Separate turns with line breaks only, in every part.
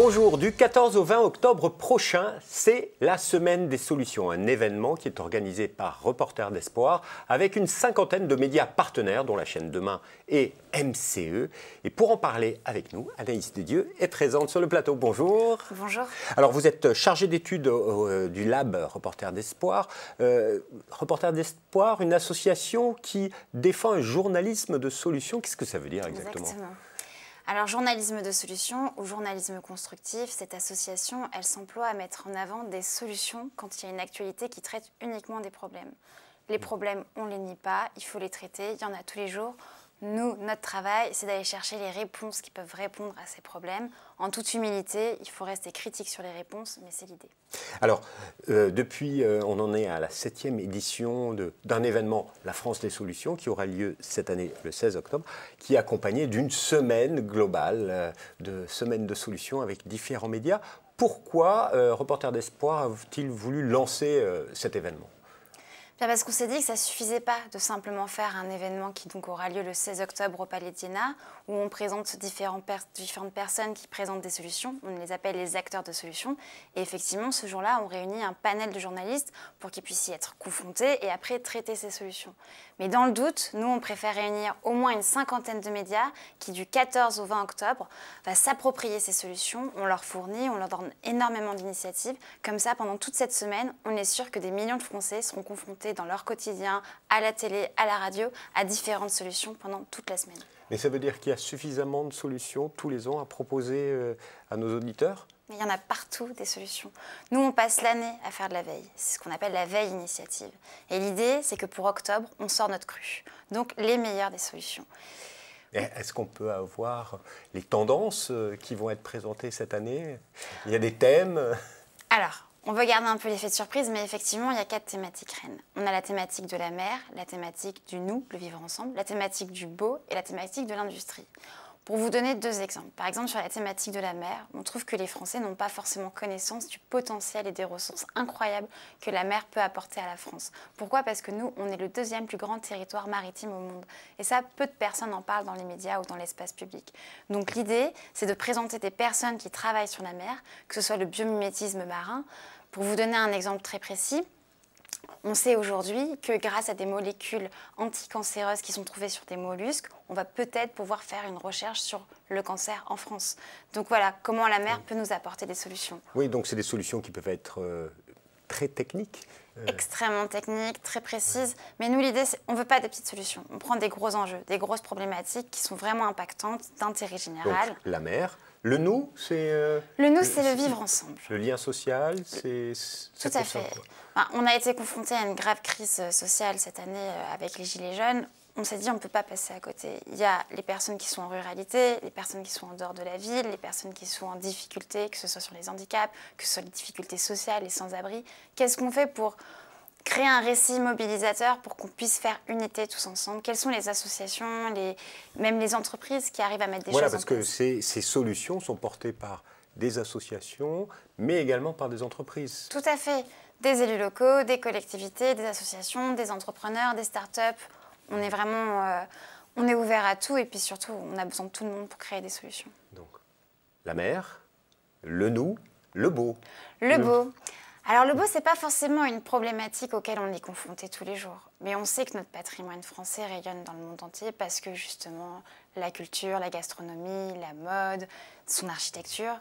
Bonjour, du 14 au 20 octobre prochain, c'est la Semaine des Solutions, un événement qui est organisé par Reporters d'Espoir avec une cinquantaine de médias partenaires dont la chaîne Demain et MCE. Et pour en parler avec nous, Anaïs Desdieux est présente sur le plateau. Bonjour.
Bonjour.
Alors vous êtes chargée d'études du Lab Reporters d'Espoir. Reporters d'Espoir, une association qui défend un journalisme de solutions. Qu'est-ce que ça veut dire exactement ?
Alors, journalisme de solution ou journalisme constructif, cette association, elle s'emploie à mettre en avant des solutions quand il y a une actualité qui traite uniquement des problèmes. Les problèmes, on ne les nie pas, il faut les traiter, il y en a tous les jours. Nous, notre travail, c'est d'aller chercher les réponses qui peuvent répondre à ces problèmes. En toute humilité, il faut rester critique sur les réponses, mais c'est l'idée.
Alors, depuis, on en est à la 7e édition d'un événement, La France des Solutions, qui aura lieu cette année, le 16 octobre, qui est accompagné d'une semaine globale, de semaine de solutions avec différents médias. Pourquoi Reporters d'Espoir a-t-il voulu lancer cet événement ?
Bien parce qu'on s'est dit que ça ne suffisait pas de simplement faire un événement qui donc aura lieu le 16 octobre au Palais d'Iéna, où on présente différentes personnes qui présentent des solutions. On les appelle les acteurs de solutions. Et effectivement, ce jour-là, on réunit un panel de journalistes pour qu'ils puissent y être confrontés et après traiter ces solutions. Mais dans le doute, nous, on préfère réunir au moins une cinquantaine de médias qui, du 14 au 20 octobre, va s'approprier ces solutions. On leur fournit, on leur donne énormément d'initiatives. Comme ça, pendant toute cette semaine, on est sûr que des millions de Français seront confrontés dans leur quotidien, à la télé, à la radio, à différentes solutions pendant toute la semaine.
Mais ça veut dire qu'il y a suffisamment de solutions tous les ans à proposer à nos auditeurs ?
Mais il y en a partout des solutions. Nous, on passe l'année à faire de la veille. C'est ce qu'on appelle la veille initiative. Et l'idée, c'est que pour octobre, on sort notre cru. Donc, les meilleures des solutions.
Est-ce qu'on peut avoir les tendances qui vont être présentées cette année ? Il y a des thèmes ?
Alors, on veut garder un peu l'effet de surprise, mais effectivement, il y a 4 thématiques reines. On a la thématique de la mer, la thématique du nous, le vivre ensemble, la thématique du beau et la thématique de l'industrie. Pour vous donner 2 exemples. Par exemple, sur la thématique de la mer, on trouve que les Français n'ont pas forcément connaissance du potentiel et des ressources incroyables que la mer peut apporter à la France. Pourquoi ? Parce que nous, on est le 2e plus grand territoire maritime au monde. Et ça, peu de personnes en parlent dans les médias ou dans l'espace public. Donc l'idée, c'est de présenter des personnes qui travaillent sur la mer, que ce soit le biomimétisme marin. Pour vous donner un exemple très précis, on sait aujourd'hui que grâce à des molécules anticancéreuses qui sont trouvées sur des mollusques, on va peut-être pouvoir faire une recherche sur le cancer en France. Donc voilà, comment la mer peut nous apporter des solutions.
Oui, donc c'est des solutions qui peuvent être très techniques.
Extrêmement techniques, très précises. Mais nous, l'idée, on ne veut pas des petites solutions. On prend des gros enjeux, des grosses problématiques qui sont vraiment impactantes, d'intérêt général.
Donc la mer. Le nous, c'est...
le nous, c'est le vivre ensemble.
Le lien social, c'est...
Tout à fait. Enfin, on a été confrontés à une grave crise sociale cette année avec les Gilets jaunes. On s'est dit on ne peut pas passer à côté. Il y a les personnes qui sont en ruralité, les personnes qui sont en dehors de la ville, les personnes qui sont en difficulté, que ce soit sur les handicaps, que ce soit les difficultés sociales, les sans-abri. Qu'est-ce qu'on fait pour créer un récit mobilisateur pour qu'on puisse faire unité tous ensemble? Quelles sont les associations, même les entreprises qui arrivent à mettre des choses en place?
Voilà, parce que ces solutions sont portées par des associations, mais également par des entreprises.
Tout à fait. Des élus locaux, des collectivités, des associations, des entrepreneurs, des start-up. On est vraiment on est ouvert à tout et puis surtout, on a besoin de tout le monde pour créer des solutions.
Donc, la mer, le nous, le beau.
Le beau. Alors le beau, ce n'est pas forcément une problématique auquel on est confronté tous les jours. Mais on sait que notre patrimoine français rayonne dans le monde entier parce que justement, la culture, la gastronomie, la mode, son architecture.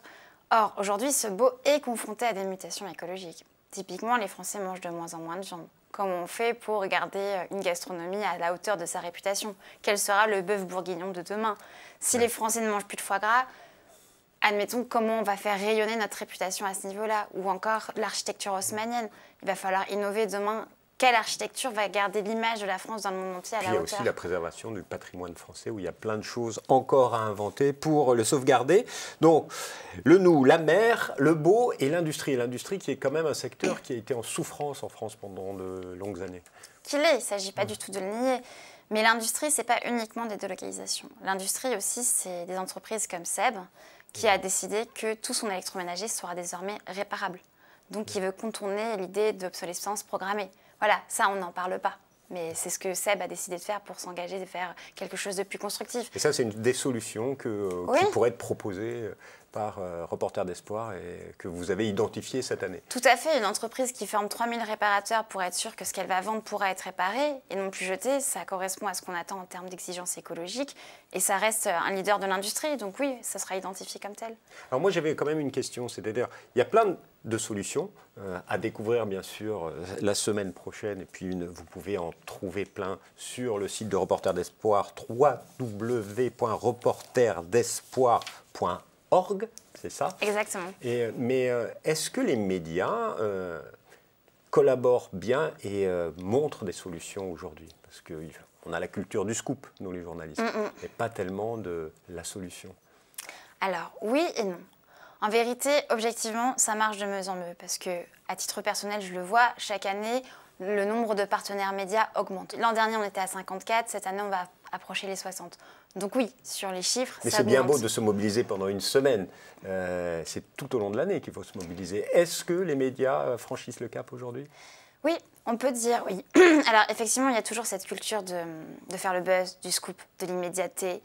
Or, aujourd'hui, ce beau est confronté à des mutations écologiques. Typiquement, les Français mangent de moins en moins de viande. Comment on fait pour garder une gastronomie à la hauteur de sa réputation? Quel sera le bœuf bourguignon de demain? Si les Français ne mangent plus de foie gras, admettons, comment on va faire rayonner notre réputation à ce niveau-là? Ou encore l'architecture haussmannienne. Il va falloir innover demain. Quelle architecture va garder l'image de la France dans le monde entier à la hauteur?
Il y a aussi la préservation du patrimoine français où il y a plein de choses encore à inventer pour le sauvegarder. Donc, le nous, la mer, le beau et l'industrie. L'industrie qui est quand même un secteur qui a été en souffrance en France pendant de longues années.
Qu'il est, il ne s'agit pas du tout de le nier. Mais l'industrie, ce n'est pas uniquement des délocalisations. L'industrie aussi, c'est des entreprises comme Seb qui a décidé que tout son électroménager sera désormais réparable. Donc, il veut contourner l'idée d'obsolescence programmée. Voilà, ça, on n'en parle pas. Mais c'est ce que Seb a décidé de faire pour s'engager, de faire quelque chose de plus constructif.
Et ça, c'est une des solutions
Oui.
qui pourraient être proposées par Reporters d'Espoir et que vous avez identifiées cette année.
Tout à fait. Une entreprise qui forme 3000 réparateurs pour être sûre que ce qu'elle va vendre pourra être réparé et non plus jeté, ça correspond à ce qu'on attend en termes d'exigences écologiques. Et ça reste un leader de l'industrie. Donc oui, ça sera identifié comme tel.
Alors moi, j'avais quand même une question. C'est-à-dire, il y a plein de solutions à découvrir, bien sûr, la semaine prochaine. Et puis, vous pouvez en trouver plein sur le site de Reporters d'Espoir, www.reportersdespoir.org, c'est ça?
Exactement.
Mais est-ce que les médias collaborent bien et montrent des solutions aujourd'hui? Parce qu'on a la culture du scoop, nous les journalistes, et pas tellement de la solution.
Alors, oui et non. En vérité, objectivement, ça marche de mieux en mieux parce que, à titre personnel, je le vois, chaque année, le nombre de partenaires médias augmente. L'an dernier, on était à 54, cette année, on va approcher les 60. Donc oui, sur les chiffres,
mais
ça
c'est bien
augmente.
beau de se mobiliser pendant une semaine. C'est tout au long de l'année qu'il faut se mobiliser. Est-ce que les médias franchissent le cap aujourd'hui?
Oui, on peut dire oui. Alors effectivement, il y a toujours cette culture de faire le buzz, du scoop, de l'immédiateté,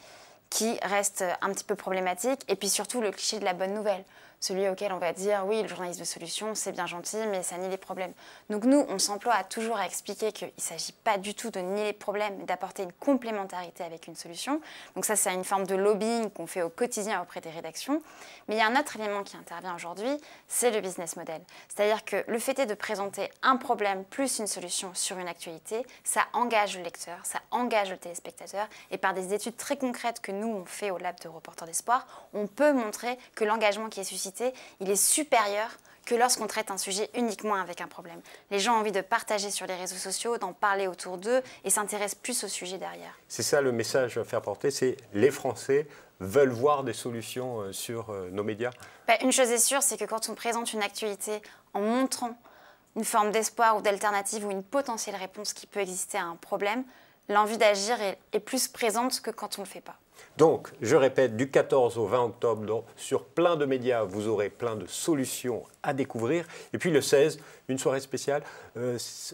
qui reste un petit peu problématique. Et puis surtout, le cliché de la bonne nouvelle. Celui auquel on va dire, oui, le journaliste de solution, c'est bien gentil, mais ça nie les problèmes. Donc nous, on s'emploie à toujours à expliquer qu'il ne s'agit pas du tout de nier les problèmes, mais d'apporter une complémentarité avec une solution. Donc ça, c'est une forme de lobbying qu'on fait au quotidien auprès des rédactions. Mais il y a un autre élément qui intervient aujourd'hui, c'est le business model. C'est-à-dire que le fait est de présenter un problème plus une solution sur une actualité, ça engage le lecteur, ça engage le téléspectateur. Et par des études très concrètes que nous, on fait au Lab de Reporters d'Espoir, on peut montrer que l'engagement qui est suscité, il est supérieur que lorsqu'on traite un sujet uniquement avec un problème. Les gens ont envie de partager sur les réseaux sociaux, d'en parler autour d'eux et s'intéressent plus au sujet derrière. C'est
ça le message à faire porter, c'est les Français veulent voir des solutions sur nos médias.
Une chose est sûre, c'est que quand on présente une actualité en montrant une forme d'espoir ou d'alternative ou une potentielle réponse qui peut exister à un problème, l'envie d'agir est plus présente que quand on ne le fait pas.
Donc, je répète, du 14 au 20 octobre, sur plein de médias, vous aurez plein de solutions à découvrir. Et puis le 16, une soirée spéciale.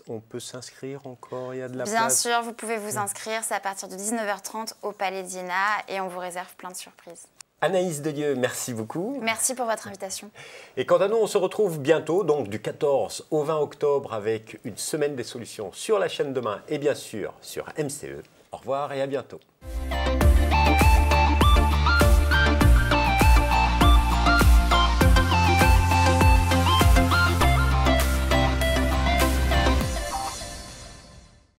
On peut s'inscrire encore, il y a de la place?
Bien sûr, vous pouvez vous inscrire, c'est à partir de 19h30 au Palais d'Iéna et on vous réserve plein de surprises.
Anaïs Delieu, merci beaucoup.
Merci pour votre invitation.
Et quant à nous, on se retrouve bientôt, donc du 14 au 20 octobre, avec une semaine des solutions sur la chaîne Demain et bien sûr sur MCE. Au revoir et à bientôt.